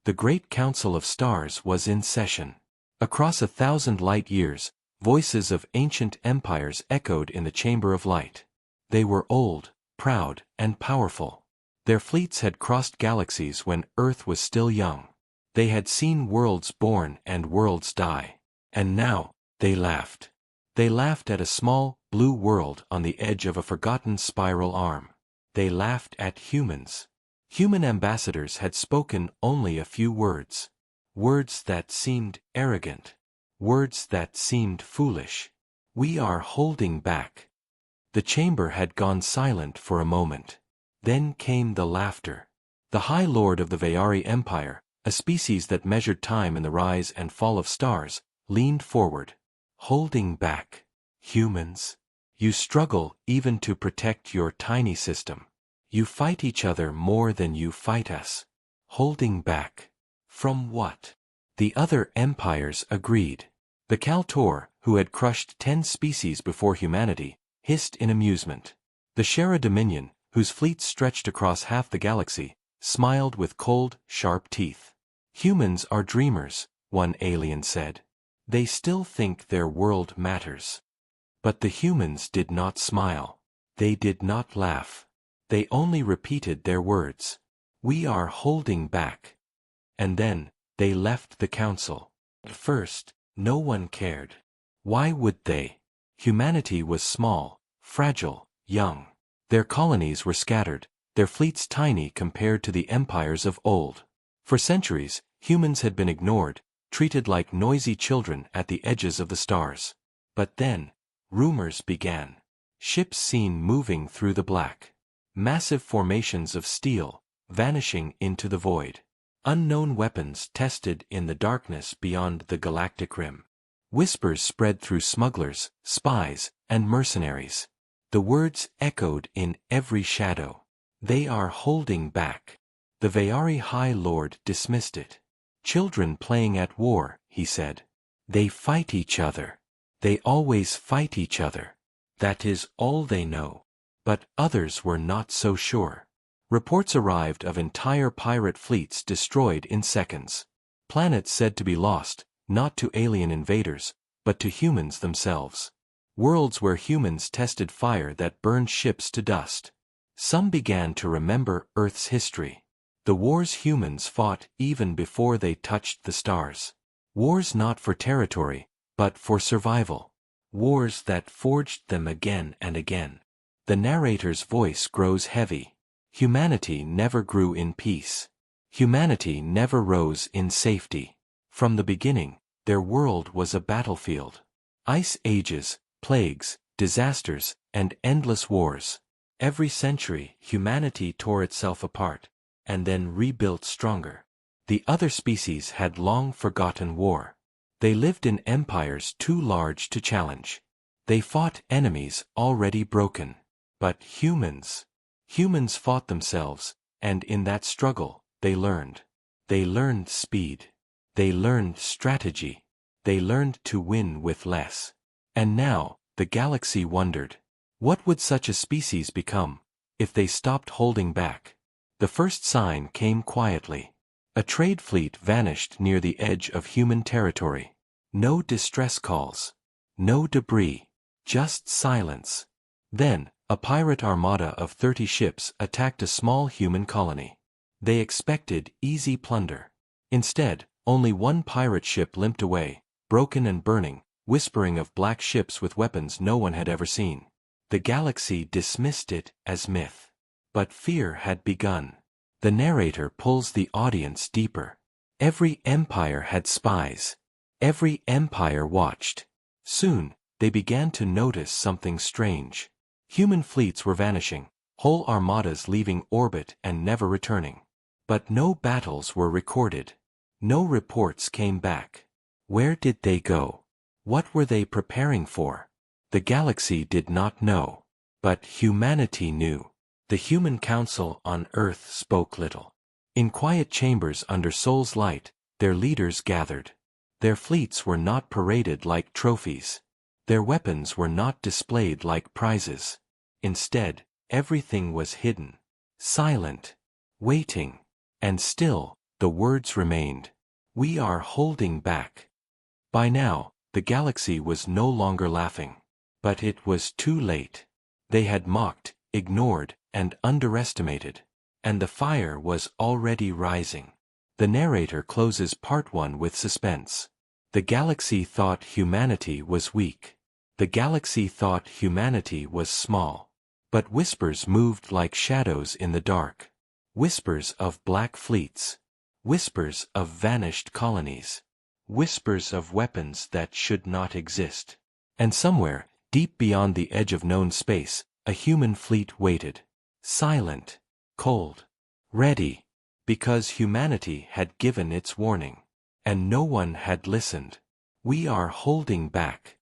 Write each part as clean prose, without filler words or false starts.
The Great Council of Stars was in session. Across 1,000 light-years, voices of ancient empires echoed in the Chamber of Light. They were old, proud, and powerful. Their fleets had crossed galaxies when Earth was still young. They had seen worlds born and worlds die. And now, they laughed. They laughed at a small, blue world on the edge of a forgotten spiral arm. They laughed at humans. Human ambassadors had spoken only a few words. Words that seemed arrogant. Words that seemed foolish. We are holding back. The chamber had gone silent for a moment. Then came the laughter. The High Lord of the Vayari Empire, a species that measured time in the rise and fall of stars, leaned forward. Holding back. Humans. You struggle even to protect your tiny system. You fight each other more than you fight us. Holding back. From what? The other empires agreed. The Kaltor, who had crushed 10 species before humanity, hissed in amusement. The Shera Dominion, whose fleets stretched across half the galaxy, smiled with cold, sharp teeth. Humans are dreamers, one alien said. They still think their world matters. But the humans did not smile. They did not laugh. They only repeated their words. We are holding back. And then, they left the council. At first, no one cared. Why would they? Humanity was small, fragile, young. Their colonies were scattered, their fleets tiny compared to the empires of old. For centuries, humans had been ignored, treated like noisy children at the edges of the stars. But then, rumors began. Ships seen moving through the black. Massive formations of steel, vanishing into the void. Unknown weapons tested in the darkness beyond the galactic rim. Whispers spread through smugglers, spies, and mercenaries. The words echoed in every shadow. They are holding back. The Vayari High Lord dismissed it. Children playing at war, he said. They fight each other. They always fight each other. That is all they know. But others were not so sure. Reports arrived of entire pirate fleets destroyed in seconds. Planets said to be lost, not to alien invaders, but to humans themselves. Worlds where humans tested fire that burned ships to dust. Some began to remember Earth's history. The wars humans fought even before they touched the stars. Wars not for territory, but for survival. Wars that forged them again and again. The narrator's voice grows heavy. Humanity never grew in peace. Humanity never rose in safety. From the beginning, their world was a battlefield. Ice ages, plagues, disasters, and endless wars. Every century, humanity tore itself apart, and then rebuilt stronger. The other species had long forgotten war. They lived in empires too large to challenge. They fought enemies already broken. But humans fought themselves, and in that struggle, they learned. They learned speed. They learned strategy. They learned to win with less. And now, the galaxy wondered. What would such a species become, if they stopped holding back? The first sign came quietly. A trade fleet vanished near the edge of human territory. No distress calls. No debris. Just silence. Then, a pirate armada of 30 ships attacked a small human colony. They expected easy plunder. Instead, only one pirate ship limped away, broken and burning, whispering of black ships with weapons no one had ever seen. The galaxy dismissed it as myth. But fear had begun. The narrator pulls the audience deeper. Every empire had spies. Every empire watched. Soon, they began to notice something strange. Human fleets were vanishing, whole armadas leaving orbit and never returning. But no battles were recorded. No reports came back. Where did they go? What were they preparing for? The galaxy did not know. But humanity knew. The human council on Earth spoke little. In quiet chambers under Sol's light, their leaders gathered. Their fleets were not paraded like trophies. Their weapons were not displayed like prizes. Instead, everything was hidden, silent, waiting, and still, the words remained. We are holding back. By now, the galaxy was no longer laughing. But it was too late. They had mocked, ignored, and underestimated. And the fire was already rising. The narrator closes part 1 with suspense. The galaxy thought humanity was weak. The galaxy thought humanity was small. But whispers moved like shadows in the dark. Whispers of black fleets. Whispers of vanished colonies. Whispers of weapons that should not exist. And somewhere, deep beyond the edge of known space, a human fleet waited. Silent. Cold. Ready. Because humanity had given its warning. And no one had listened. We are holding back.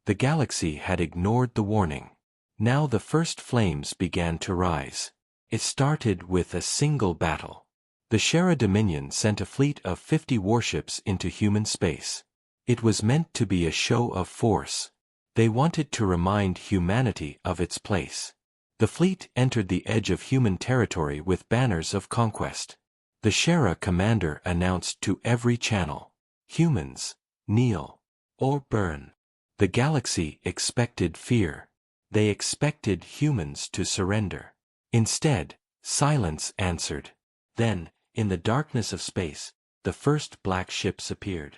The galaxy had ignored the warning. Now the first flames began to rise. It started with a single battle. The Shera Dominion sent a fleet of 50 warships into human space. It was meant to be a show of force. They wanted to remind humanity of its place. The fleet entered the edge of human territory with banners of conquest. The Shera commander announced to every channel, "Humans, kneel or burn." The galaxy expected fear. They expected humans to surrender. Instead, silence answered. Then, in the darkness of space, the first black ships appeared.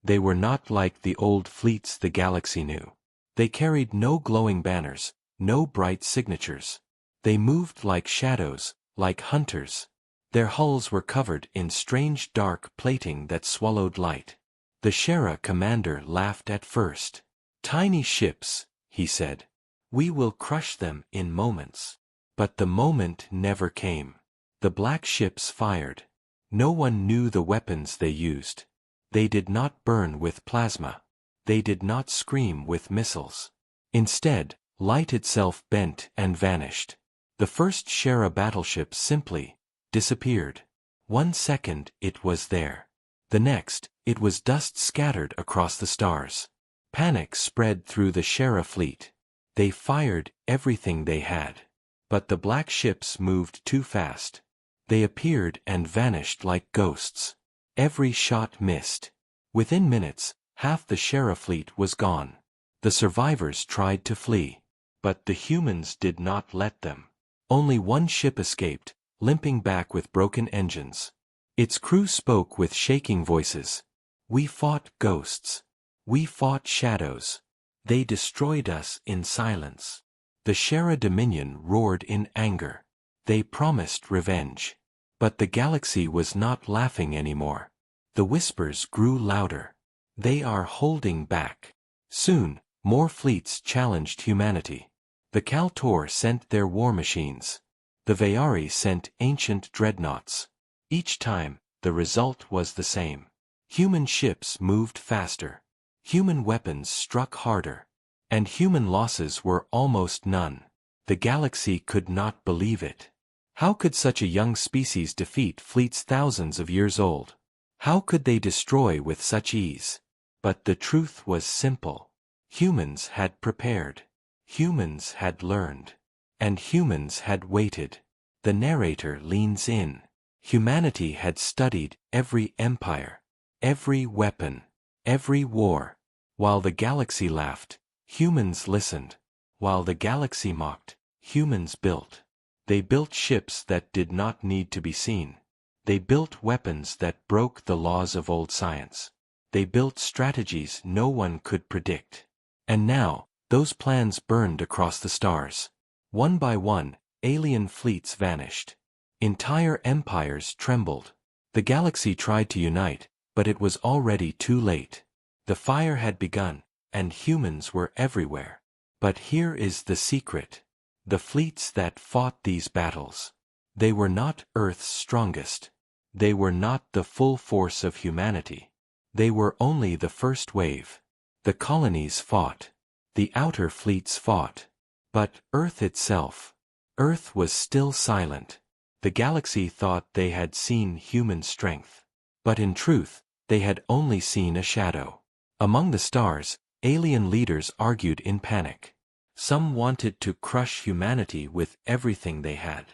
They were not like the old fleets the galaxy knew. They carried no glowing banners, no bright signatures. They moved like shadows, like hunters. Their hulls were covered in strange dark plating that swallowed light. The Shera commander laughed at first. "Tiny ships," he said. "We will crush them in moments." But the moment never came. The black ships fired. No one knew the weapons they used. They did not burn with plasma. They did not scream with missiles. Instead, light itself bent and vanished. The first Shera battleship simply disappeared. 1 second it was there. The next, it was dust scattered across the stars. Panic spread through the Shera fleet. They fired everything they had. But the black ships moved too fast. They appeared and vanished like ghosts. Every shot missed. Within minutes, half the Shera fleet was gone. The survivors tried to flee. But the humans did not let them. Only one ship escaped, limping back with broken engines. Its crew spoke with shaking voices. "We fought ghosts. We fought shadows. They destroyed us in silence." The Shera Dominion roared in anger. They promised revenge. But the galaxy was not laughing anymore. The whispers grew louder. They are holding back. Soon, more fleets challenged humanity. The Kaltor sent their war machines. The Vayari sent ancient dreadnoughts. Each time, the result was the same. Human ships moved faster. Human weapons struck harder. And human losses were almost none. The galaxy could not believe it. How could such a young species defeat fleets thousands of years old? How could they destroy with such ease? But the truth was simple. Humans had prepared. Humans had learned. And humans had waited. The narrator leans in. Humanity had studied every empire, every weapon, every war. While the galaxy laughed, humans listened. While the galaxy mocked, humans built. They built ships that did not need to be seen. They built weapons that broke the laws of old science. They built strategies no one could predict. And now, those plans burned across the stars. One by one, alien fleets vanished. Entire empires trembled. The galaxy tried to unite, but it was already too late. The fire had begun, and humans were everywhere. But here is the secret. The fleets that fought these battles. They were not Earth's strongest. They were not the full force of humanity. They were only the first wave. The colonies fought. The outer fleets fought. But Earth itself. Earth was still silent. The galaxy thought they had seen human strength. But in truth, they had only seen a shadow. Among the stars, alien leaders argued in panic. Some wanted to crush humanity with everything they had.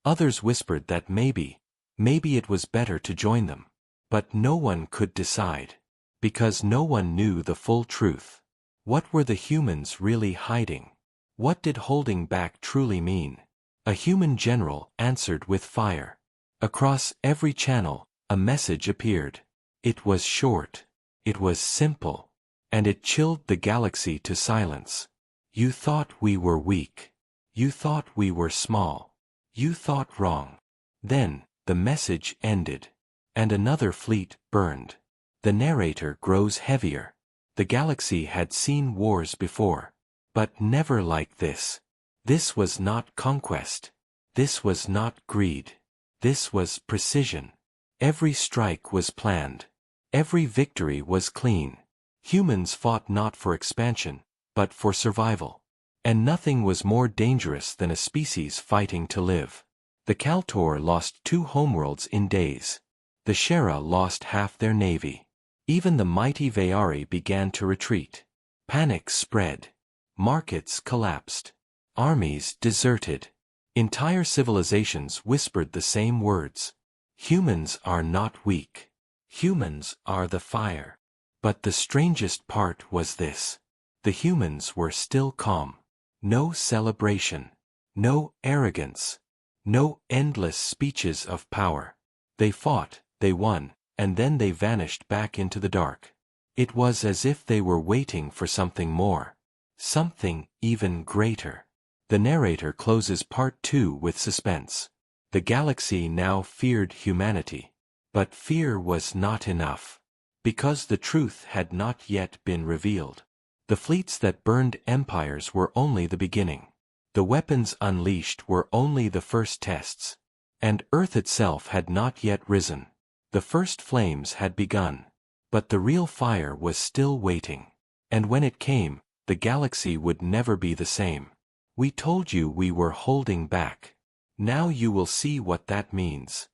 Others whispered that maybe, Maybe it was better to join them. But no one could decide. Because no one knew the full truth. What were the humans really hiding? What did holding back truly mean? A human general answered with fire. Across every channel, a message appeared. It was short. It was simple. And it chilled the galaxy to silence. You thought we were weak. You thought we were small. You thought wrong. Then, the message ended. And another fleet burned. The narrator grows heavier. The galaxy had seen wars before. But never like this. This was not conquest. This was not greed. This was precision. Every strike was planned. Every victory was clean. Humans fought not for expansion, but for survival. And nothing was more dangerous than a species fighting to live. The Kaltor lost 2 homeworlds in days. The Shera lost half their navy. Even the mighty Vayari began to retreat. Panic spread. Markets collapsed. Armies deserted. Entire civilizations whispered the same words. Humans are not weak. Humans are the fire. But the strangest part was this. The humans were still calm. No celebration. No arrogance. No endless speeches of power. They fought, they won, and then they vanished back into the dark. It was as if they were waiting for something more. Something even greater. The narrator closes part 2 with suspense. The galaxy now feared humanity. But fear was not enough. Because the truth had not yet been revealed. The fleets that burned empires were only the beginning. The weapons unleashed were only the first tests. And Earth itself had not yet risen. The first flames had begun. But the real fire was still waiting. And when it came, the galaxy would never be the same. We told you we were holding back. Now you will see what that means.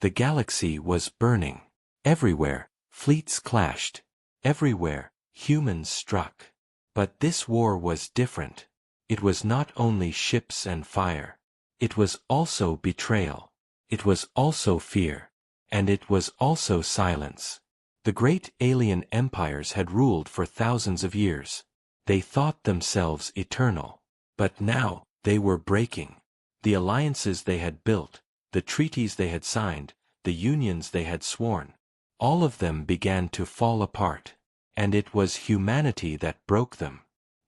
The galaxy was burning. Everywhere, fleets clashed. Everywhere, humans struck. But this war was different. It was not only ships and fire. It was also betrayal. It was also fear. And it was also silence. The great alien empires had ruled for thousands of years. They thought themselves eternal. But now, they were breaking. The alliances they had built, the treaties they had signed, the unions they had sworn, all of them began to fall apart. And it was humanity that broke them.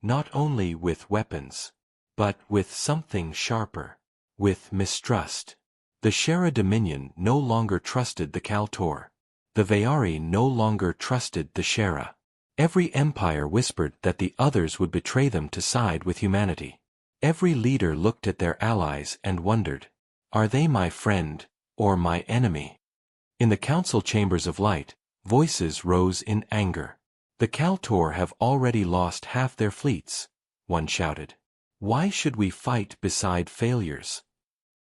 Not only with weapons, but with something sharper. With mistrust. The Shera Dominion no longer trusted the Kaltor. The Vayari no longer trusted the Shera. Every empire whispered that the others would betray them to side with humanity. Every leader looked at their allies and wondered, are they my friend, or my enemy? In the council chambers of light, voices rose in anger. The Kaltor have already lost half their fleets, one shouted. Why should we fight beside failures?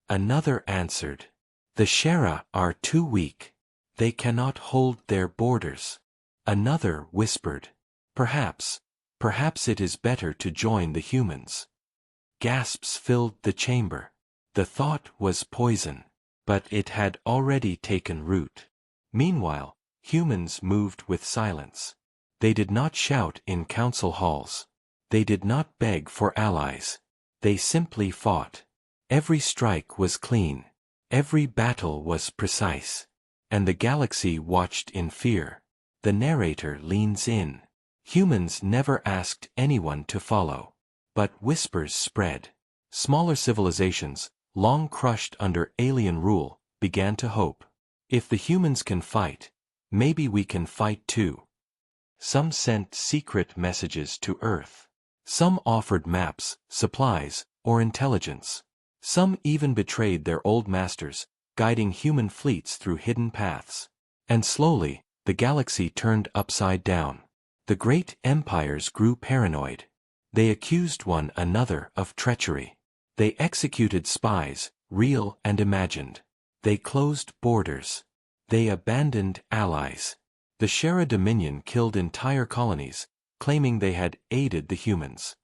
Another answered. The Shera are too weak. They cannot hold their borders. Another whispered. Perhaps it is better to join the humans. Gasps filled the chamber. The thought was poison, but it had already taken root. Meanwhile, humans moved with silence. They did not shout in council halls. They did not beg for allies. They simply fought. Every strike was clean. Every battle was precise. And the galaxy watched in fear. The narrator leans in. Humans never asked anyone to follow. But whispers spread. Smaller civilizations, long crushed under alien rule, began to hope. If the humans can fight, maybe we can fight too. Some sent secret messages to Earth. Some offered maps, supplies, or intelligence. Some even betrayed their old masters, guiding human fleets through hidden paths. And slowly, the galaxy turned upside down. The great empires grew paranoid. They accused one another of treachery. They executed spies, real and imagined. They closed borders. They abandoned allies. The Shera Dominion killed entire colonies, claiming they had aided the humans.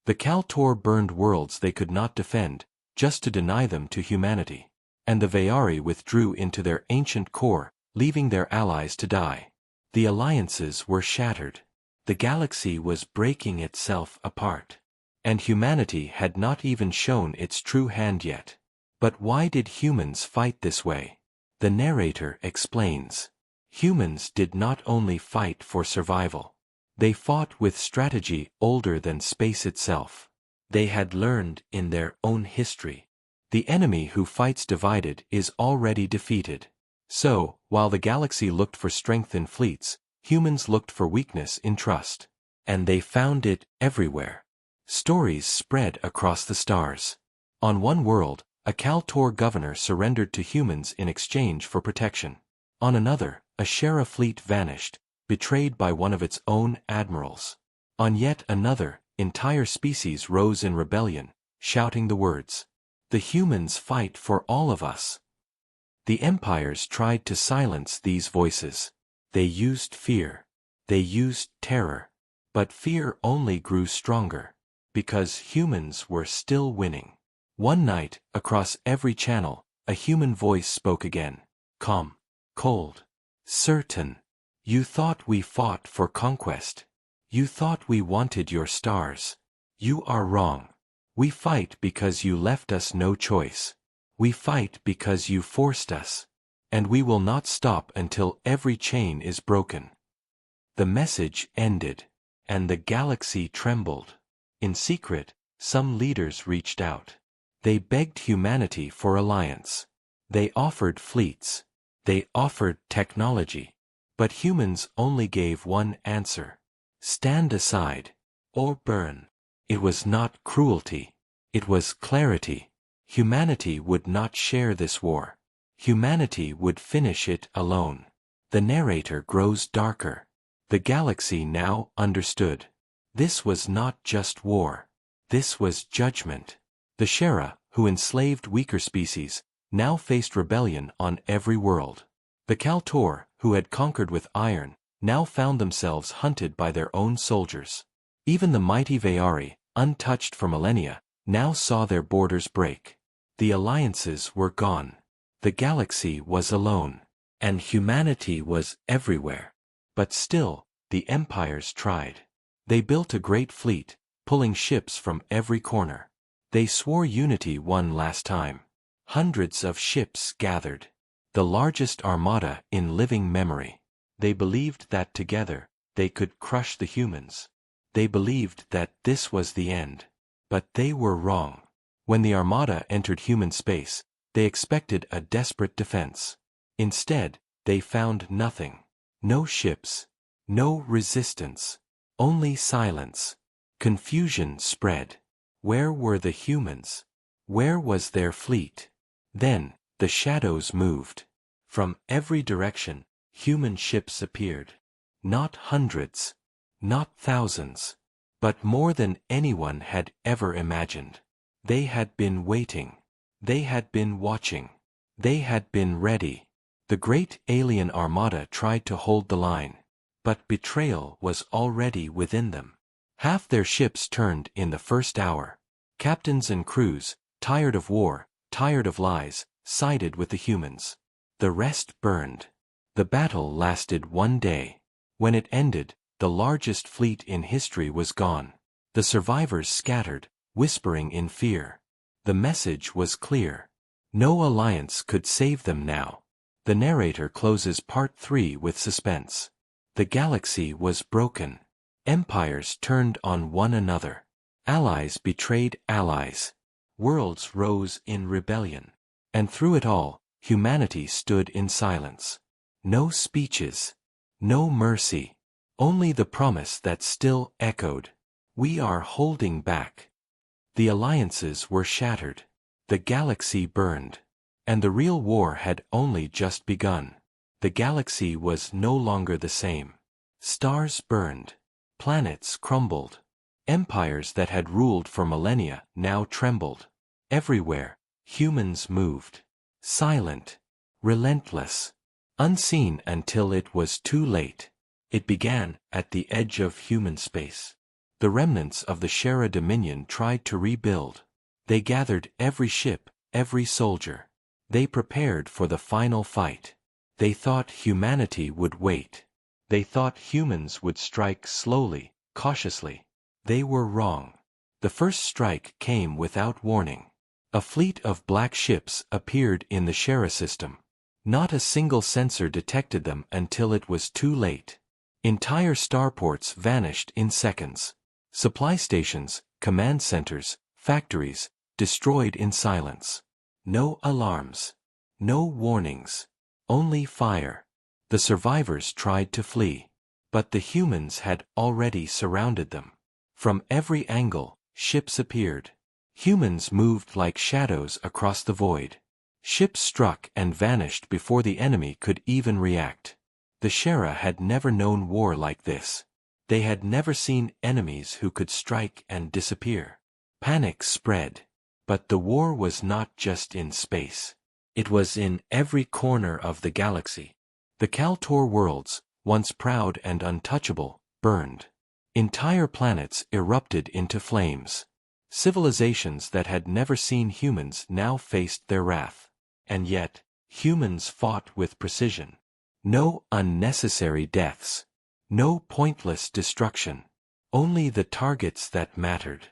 The Kaltor burned worlds they could not defend, just to deny them to humanity. and the Vayari withdrew into their ancient core, leaving their allies to die. The alliances were shattered. The galaxy was breaking itself apart. And humanity had not even shown its true hand yet. But why did humans fight this way? The narrator explains. Humans did not only fight for survival. They fought with strategy older than space itself. They had learned in their own history. The enemy who fights divided is already defeated. So, while the galaxy looked for strength in fleets, humans looked for weakness in trust. And they found it everywhere. Stories spread across the stars. On one world, a Kaltor governor surrendered to humans in exchange for protection. On another, a Shera fleet vanished, betrayed by one of its own admirals. On yet another, entire species rose in rebellion, shouting the words, "The humans fight for all of us." The empires tried to silence these voices. They used fear. They used terror. But fear only grew stronger. Because humans were still winning. One night, across every channel, a human voice spoke again. Calm. Cold. Certain. You thought we fought for conquest. You thought we wanted your stars. You are wrong. We fight because you left us no choice. We fight because you forced us. And we will not stop until every chain is broken. The message ended. And the galaxy trembled. In secret, some leaders reached out. They begged humanity for alliance. They offered fleets. They offered technology. But humans only gave one answer. Stand aside. Or burn. It was not cruelty. It was clarity. Humanity would not share this war. Humanity would finish it alone. The narrator grows darker. The galaxy now understood. This was not just war. This was judgment. The Shera, who enslaved weaker species, now faced rebellion on every world. The Kaltor, who had conquered with iron, now found themselves hunted by their own soldiers. Even the mighty Vayari, untouched for millennia, now saw their borders break. The alliances were gone. The galaxy was alone. And humanity was everywhere. But still, the empires tried. They built a great fleet, pulling ships from every corner. They swore unity one last time. Hundreds of ships gathered. The largest armada in living memory. They believed that together, they could crush the humans. They believed that this was the end. But they were wrong. When the armada entered human space, they expected a desperate defense. Instead, they found nothing. No ships. No resistance. Only silence. Confusion spread. Where were the humans? Where was their fleet? Then, the shadows moved. From every direction, human ships appeared. Not hundreds. Not thousands. But more than anyone had ever imagined. They had been waiting. They had been watching. They had been ready. The great alien armada tried to hold the line. But betrayal was already within them. Half their ships turned in the first hour. Captains and crews, tired of war, tired of lies, sided with the humans. The rest burned. The battle lasted one day. When it ended, the largest fleet in history was gone. The survivors scattered, whispering in fear. The message was clear. No alliance could save them now. The narrator closes part 3 with suspense. The galaxy was broken. Empires turned on one another. Allies betrayed allies. Worlds rose in rebellion. And through it all, humanity stood in silence. No speeches. No mercy. Only the promise that still echoed. We are holding back. The alliances were shattered. The galaxy burned. And the real war had only just begun. The galaxy was no longer the same. Stars burned. Planets crumbled. Empires that had ruled for millennia now trembled. Everywhere, humans moved. Silent. Relentless. Unseen until it was too late. It began at the edge of human space. The remnants of the Shera Dominion tried to rebuild. They gathered every ship, every soldier. They prepared for the final fight. They thought humanity would wait. They thought humans would strike slowly, cautiously. They were wrong. The first strike came without warning. A fleet of black ships appeared in the Shera system. Not a single sensor detected them until it was too late. Entire starports vanished in seconds. Supply stations, command centers, factories, destroyed in silence. No alarms. No warnings. Only fire. The survivors tried to flee. But the humans had already surrounded them. From every angle, ships appeared. Humans moved like shadows across the void. Ships struck and vanished before the enemy could even react. The Shera had never known war like this. They had never seen enemies who could strike and disappear. Panic spread. But the war was not just in space. It was in every corner of the galaxy. The Kaltor worlds, once proud and untouchable, burned. Entire planets erupted into flames. Civilizations that had never seen humans now faced their wrath. And yet, humans fought with precision. No unnecessary deaths. No pointless destruction. Only the targets that mattered.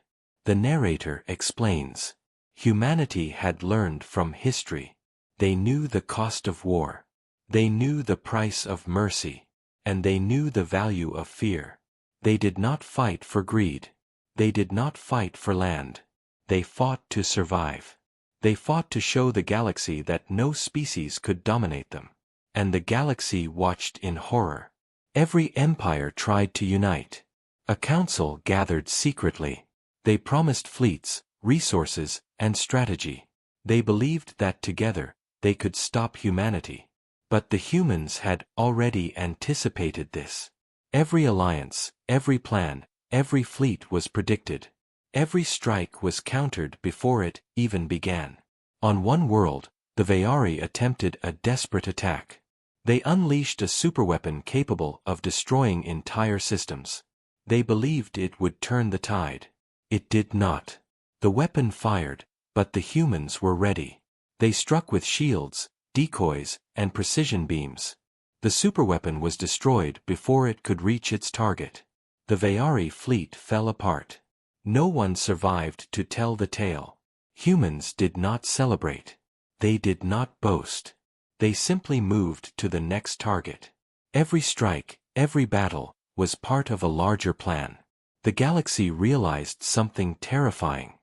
The narrator explains. Humanity had learned from history. They knew the cost of war. They knew the price of mercy. And they knew the value of fear. They did not fight for greed. They did not fight for land. They fought to survive. They fought to show the galaxy that no species could dominate them. And the galaxy watched in horror. Every empire tried to unite. A council gathered secretly. They promised fleets, resources, and strategy. They believed that together, they could stop humanity. But the humans had already anticipated this. Every alliance, every plan, every fleet was predicted. Every strike was countered before it even began. On one world, the Vayari attempted a desperate attack. They unleashed a superweapon capable of destroying entire systems. They believed it would turn the tide. It did not. The weapon fired, but the humans were ready. They struck with shields, decoys, and precision beams. The superweapon was destroyed before it could reach its target. The Vayari fleet fell apart. No one survived to tell the tale. Humans did not celebrate. They did not boast. They simply moved to the next target. Every strike, every battle, was part of a larger plan. The galaxy realized something terrifying.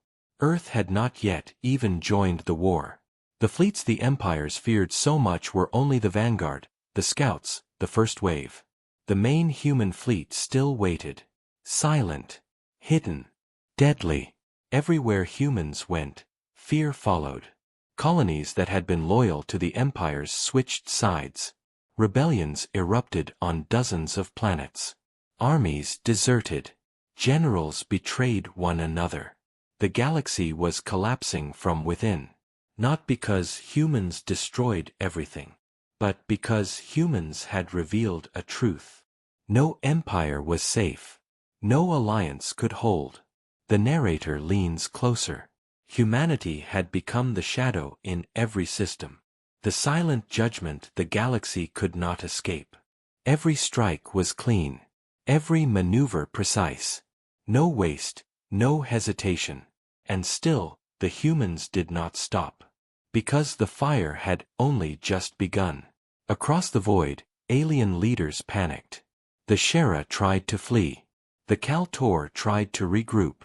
Earth had not yet even joined the war. The fleets the empires feared so much were only the vanguard, the scouts, the first wave. The main human fleet still waited. Silent. Hidden. Deadly. Everywhere humans went, fear followed. Colonies that had been loyal to the empires switched sides. Rebellions erupted on dozens of planets. Armies deserted. Generals betrayed one another. The galaxy was collapsing from within. Not because humans destroyed everything, but because humans had revealed a truth. No empire was safe. No alliance could hold. The narrator leans closer. Humanity had become the shadow in every system. The silent judgment the galaxy could not escape. Every strike was clean. Every maneuver precise. No waste, no hesitation. And still, the humans did not stop. Because the fire had only just begun. Across the void, alien leaders panicked. The Shera tried to flee. The Kaltor tried to regroup.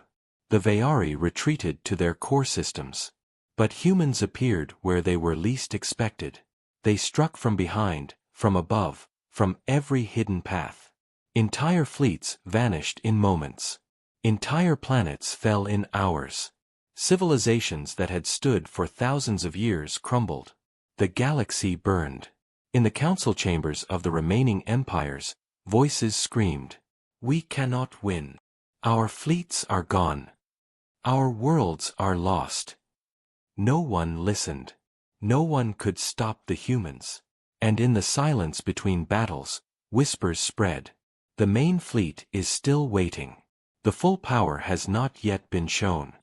The Vayari retreated to their core systems. But humans appeared where they were least expected. They struck from behind, from above, from every hidden path. Entire fleets vanished in moments. Entire planets fell in hours. Civilizations that had stood for thousands of years crumbled. The galaxy burned. In the council chambers of the remaining empires, voices screamed, "We cannot win. Our fleets are gone. Our worlds are lost." No one listened. No one could stop the humans. And in the silence between battles, whispers spread. The main fleet is still waiting. The full power has not yet been shown.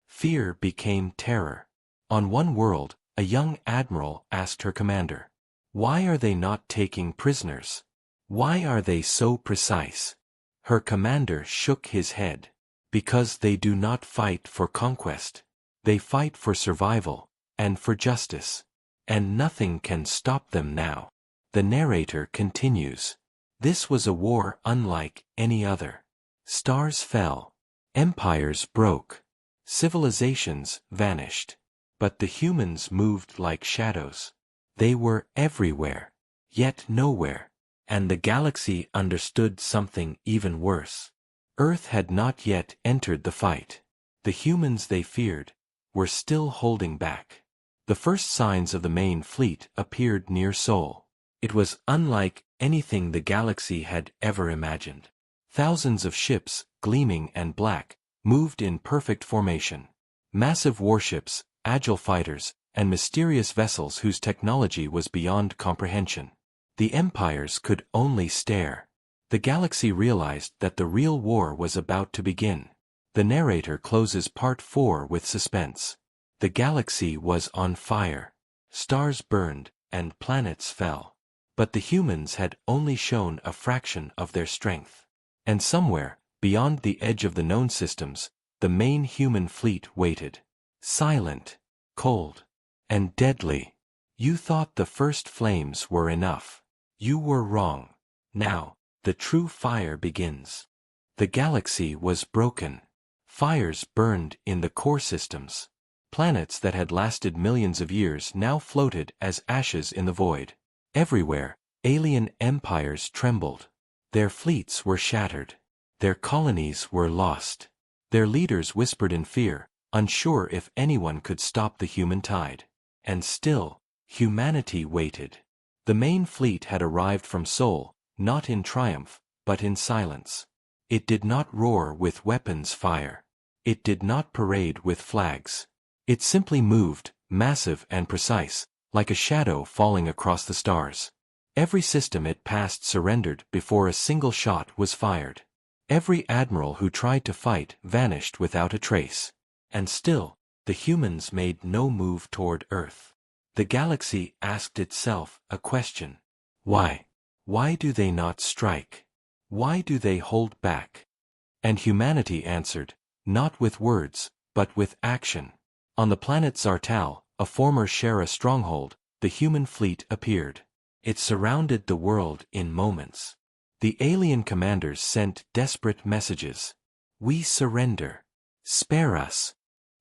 Fear became terror. On one world, a young admiral asked her commander. Why are they not taking prisoners? Why are they so precise? Her commander shook his head. Because they do not fight for conquest. They fight for survival, and for justice. And nothing can stop them now. The narrator continues. This was a war unlike any other. Stars fell. Empires broke. Civilizations vanished. But the humans moved like shadows. They were everywhere, yet nowhere. And the galaxy understood something even worse. Earth had not yet entered the fight. The humans they feared were still holding back. The first signs of the main fleet appeared near Sol. It was unlike anything the galaxy had ever imagined. Thousands of ships, gleaming and black, moved in perfect formation. Massive warships, agile fighters, and mysterious vessels whose technology was beyond comprehension. The empires could only stare. The galaxy realized that the real war was about to begin. The narrator closes part 4 with suspense. The galaxy was on fire. Stars burned, and planets fell. But the humans had only shown a fraction of their strength. And somewhere, beyond the edge of the known systems, the main human fleet waited. Silent, cold, and deadly. You thought the first flames were enough. You were wrong. Now, the true fire begins. The galaxy was broken. Fires burned in the core systems. Planets that had lasted millions of years now floated as ashes in the void. Everywhere, alien empires trembled. Their fleets were shattered. Their colonies were lost. Their leaders whispered in fear, unsure if anyone could stop the human tide. And still, humanity waited. The main fleet had arrived from Sol, not in triumph, but in silence. It did not roar with weapons fire. It did not parade with flags. It simply moved, massive and precise, like a shadow falling across the stars. Every system it passed surrendered before a single shot was fired. Every admiral who tried to fight vanished without a trace. And still, the humans made no move toward Earth. The galaxy asked itself a question. Why? Why do they not strike? Why do they hold back? And humanity answered, not with words, but with action. On the planet Zartal, a former Shera stronghold, the human fleet appeared. It surrounded the world in moments. The alien commanders sent desperate messages. We surrender. Spare us.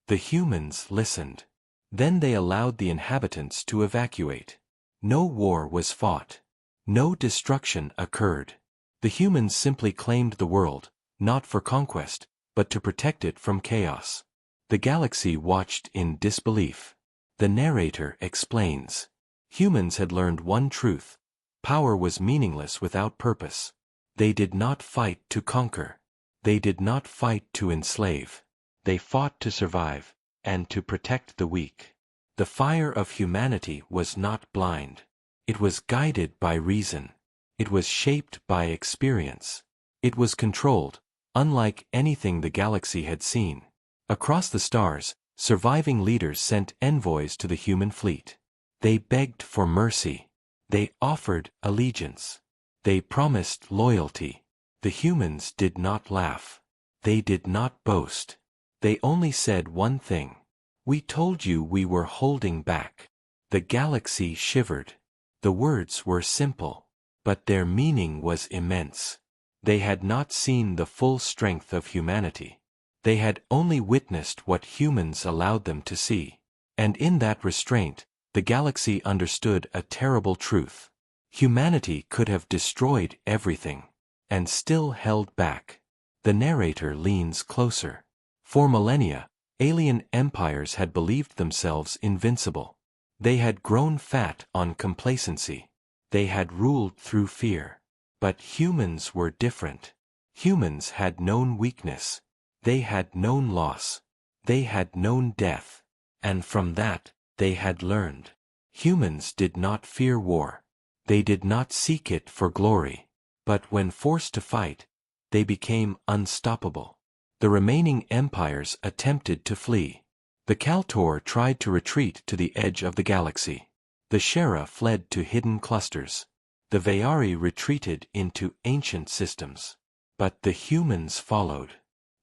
The humans listened. Then they allowed the inhabitants to evacuate. No war was fought. No destruction occurred. The humans simply claimed the world, not for conquest, but to protect it from chaos. The galaxy watched in disbelief. The narrator explains. Humans had learned one truth. Power was meaningless without purpose. They did not fight to conquer. They did not fight to enslave. They fought to survive, and to protect the weak. The fire of humanity was not blind. It was guided by reason. It was shaped by experience. It was controlled, unlike anything the galaxy had seen. Across the stars, surviving leaders sent envoys to the human fleet. They begged for mercy. They offered allegiance. They promised loyalty. The humans did not laugh. They did not boast. They only said one thing. We told you we were holding back. The galaxy shivered. The words were simple, but their meaning was immense. They had not seen the full strength of humanity. They had only witnessed what humans allowed them to see. And in that restraint, the galaxy understood a terrible truth. Humanity could have destroyed everything, and still held back. The narrator leans closer. For millennia, alien empires had believed themselves invincible. They had grown fat on complacency. They had ruled through fear. But humans were different. Humans had known weakness. They had known loss. They had known death. And from that, they had learned. Humans did not fear war. They did not seek it for glory. But when forced to fight, they became unstoppable. The remaining empires attempted to flee. The Kaltor tried to retreat to the edge of the galaxy. The Shera fled to hidden clusters. The Vayari retreated into ancient systems. But the humans followed.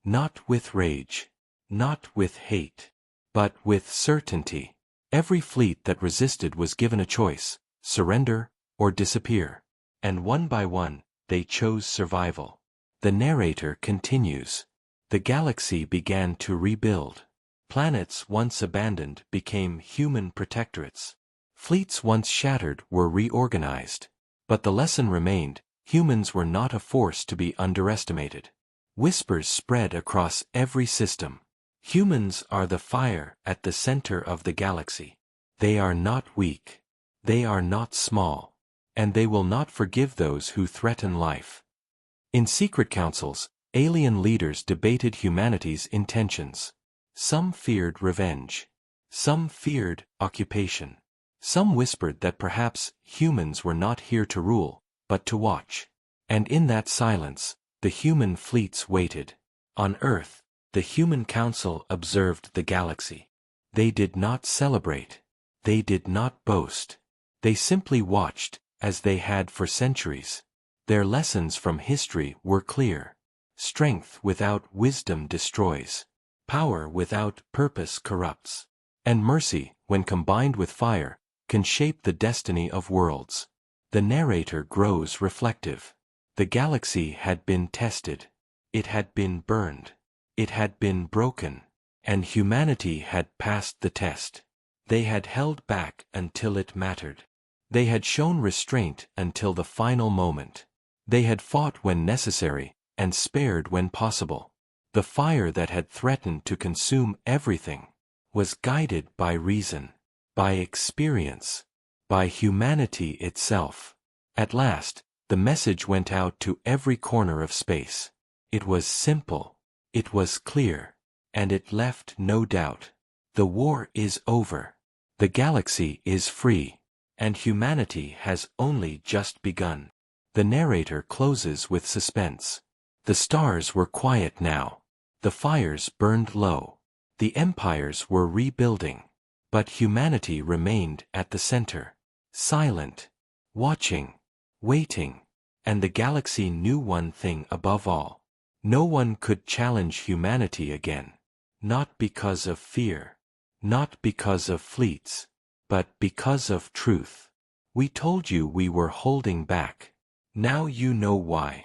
Not with rage. Not with hate. But with certainty. Every fleet that resisted was given a choice: surrender or disappear. And one by one, they chose survival. The narrator continues. The galaxy began to rebuild. Planets once abandoned became human protectorates. Fleets once shattered were reorganized. But the lesson remained: humans were not a force to be underestimated. Whispers spread across every system. Humans are the fire at the center of the galaxy. They are not weak. They are not small. And they will not forgive those who threaten life. In secret councils, alien leaders debated humanity's intentions. Some feared revenge. Some feared occupation. Some whispered that perhaps humans were not here to rule, but to watch. And in that silence, the human fleets waited. On Earth, the human council observed the galaxy. They did not celebrate. They did not boast. They simply watched, as they had for centuries. Their lessons from history were clear. Strength without wisdom destroys. Power without purpose corrupts. And mercy, when combined with fire, can shape the destiny of worlds. The narrator grows reflective. The galaxy had been tested. It had been burned. It had been broken. And humanity had passed the test. They had held back until it mattered. They had shown restraint until the final moment. They had fought when necessary, and spared when possible. The fire that had threatened to consume everything was guided by reason, by experience, by humanity itself. At last, the message went out to every corner of space. It was simple, it was clear, and it left no doubt. The war is over. The galaxy is free, and humanity has only just begun. The narrator closes with suspense. The stars were quiet now. The fires burned low. The empires were rebuilding. But humanity remained at the center, silent, watching, waiting. And the galaxy knew one thing above all. No one could challenge humanity again. Not because of fear. Not because of fleets. But because of truth. We told you we were holding back. Now you know why.